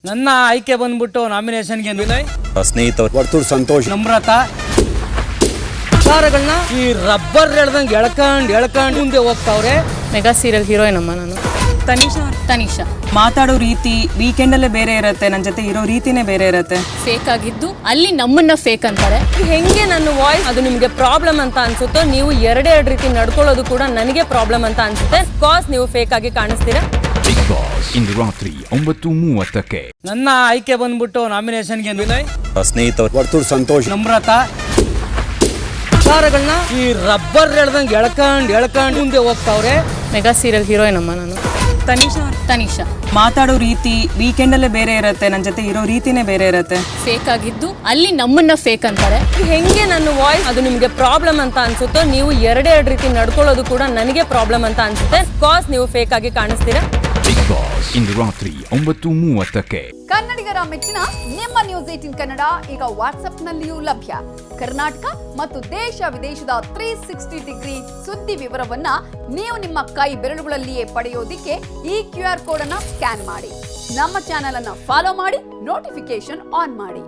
ನನ್ನ ಆಯ್ಕೆ ಬಂದ್ಬಿಟ್ಟು ನಾಮಿನೇಷನ್ಗೆ ವಿನಯ್, ಸ್ನೇಹಿತರು ವರ್ತೂರ್ ಸಂತೋಷ್, ನಮ್ರತಾ ವಿಚಾರಗಳನ್ನ ಈ ರಬ್ಬರ್ ಎಳ್ದಂಗೆ ಎಳ್ಕೊಂಡು ಮುಂದೆ ಹೋಗ್ತಾವ್ರೆ. ಮೆಗಾ ಸೀರಿಯಲ್ ಹೀರೋಯಿನ್ ಅಮ್ಮ ನಾನು. ತನಿಷಾ ಮಾತಾಡೋ ರೀತಿ ವೀಕೆಂಡ್ ಅಲ್ಲೇ ಬೇರೆ ಇರುತ್ತೆ, ನನ್ನ ಜೊತೆ ಇರೋ ರೀತಿನೇ ಬೇರೆ ಇರುತ್ತೆ. ಫೇಕ್ ಆಗಿದ್ದು ಅಲ್ಲಿ ನಮ್ಮನ್ನ ಫೇಕ್ ಅಂತಾರೆ. ಹೆಂಗೆ ನನ್ನ ವಾಯ್ಸ್ ಅದು ನಿಮಗೆ ಪ್ರಾಬ್ಲಮ್ ಅಂತ ಅನ್ಸುತ್ತೋ, ನೀವು ಎರಡೆರಡು ರೀತಿ ನಡ್ಕೊಳ್ಳೋದು ಕೂಡ ನನಗೆ ಪ್ರಾಬ್ಲಮ್ ಅಂತ ಅನ್ಸುತ್ತೆ. ಕಾಸ್ ನೀವು ಫೇಕ್ ಆಗಿ ಕಾಣಿಸ್ತೀರಾ. ಬಿಗ್ ಬಾಸ್ ಇಂದು ರಾತ್ರಿ 9:30ಕ್ಕೆ. ನನ್ನ ಆಯ್ಕೆ ಬಂದ್ಬಿಟ್ಟು ನಾಮಿನೇಷನ್ಗೆ ವಿನಯ್, ಸ್ನೇಹಿತರು ವರ್ತೂರ್ ಸಂತೋಷ್, ನಮ್ರತಾ ವಿಚಾರಗಳನ್ನ ಈ ರಬ್ಬರ್ ಎಳ್ದಂಗೆ ಎಳ್ಕೊಂಡು ಮುಂದೆ ಹೋಗ್ತಾವ್ರೆ. ಮೆಗಾ ಸೀರಿಯಲ್ ಹೀರೋಯಿನ್ ಅಮ್ಮ ನಾನು. ತನಿಷಾ ಮಾತಾಡೋ ರೀತಿ ವೀಕೆಂಡ್ ಅಲ್ಲೇ ಬೇರೆ ಇರುತ್ತೆ, ನನ್ನ ಜೊತೆ ಇರೋ ರೀತಿನೇ ಬೇರೆ ಇರುತ್ತೆ. ಫೇಕ್ ಆಗಿದ್ದು ಅಲ್ಲಿ ನಮ್ಮನ್ನ ಫೇಕ್ ಅಂತಾರೆ. ಹೆಂಗೆ ನನ್ನ ವಾಯ್ಸ್ ಅದು ನಿಮಗೆ ಪ್ರಾಬ್ಲಮ್ ಅಂತ ಅನ್ಸುತ್ತೋ, ನೀವು ಎರಡೆರಡು ರೀತಿ ನಡ್ಕೊಳ್ಳೋದು ಕೂಡ ನನಗೆ ಪ್ರಾಬ್ಲಮ್ ಅಂತ ಅನ್ಸುತ್ತೆ. ಕಾಸ್ ನೀವು ಫೇಕ್ ಆಗಿ ಕಾಣಿಸ್ತೀರಾ. ಬಿಗ್ ಬಾಸ್ ಇಂದು ರಾತ್ರಿ 9:30ಕ್ಕೆ. ಕನ್ನಡಿಗರ ಮೆಚ್ಚಿನ ನಿಮ್ಮ ನ್ಯೂಸ್ 18 ಕನ್ನಡ ಈಗ ವಾಟ್ಸ್ಆಪ್ನಲ್ಲಿಯೂ ಲಭ್ಯ. ಕರ್ನಾಟಕ ಮತ್ತು ದೇಶ ವಿದೇಶದ 360 ಡಿಗ್ರಿ ಸುದ್ದಿ ವಿವರವನ್ನ ನೀವು ನಿಮ್ಮ ಕೈ ಬೆರಳುಗಳಲ್ಲಿಯೇ ಪಡೆಯೋದಿಕ್ಕೆ ಈ QR ಕೋಡ್ ಅನ್ನ ಸ್ಕ್ಯಾನ್ ಮಾಡಿ. ನಮ್ಮ ಚಾನೆಲ್ ಅನ್ನ ಫಾಲೋ ಮಾಡಿ, ನೋಟಿಫಿಕೇಶನ್ ಆನ್ ಮಾಡಿ.